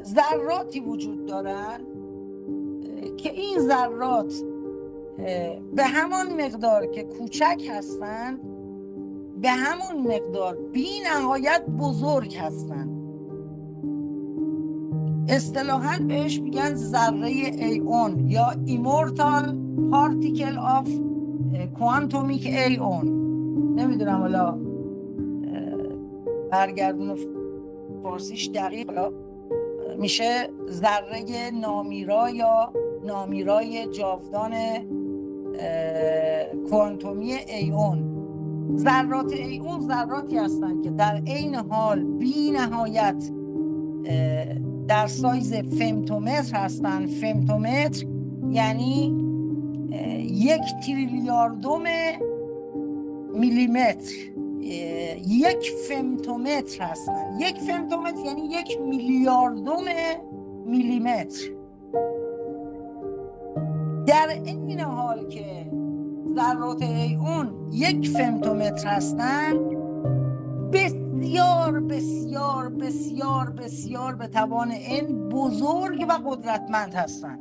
ذراتی وجود دارن که این ذرات به همان مقدار که کوچک هستند به همون مقدار بی نهایت بزرگ هستند. اصطلاحاً بهش میگن ذره ایون یا Immortal Particle of Quantumic Ion. نمیدونم حالا برگردون فارسیش دقیق میشه ذره نامیرا یا نامیرای جاودان کوانتومی ایون. ذرات ایون ذراتی هستند که در عین حال بی نهایت در سایز femtometer هستند. femtometer یعنی 1 تریلیاردم میلیمتر. 1 femtometer هستند. 1 femtometer یعنی 1 میلیاردم میلیمتر. در این حال که ذرات ایون 1 femtometer هستند، بسیار بسیار بسیار بسیار به توان n بزرگ و قدرتمند هستند.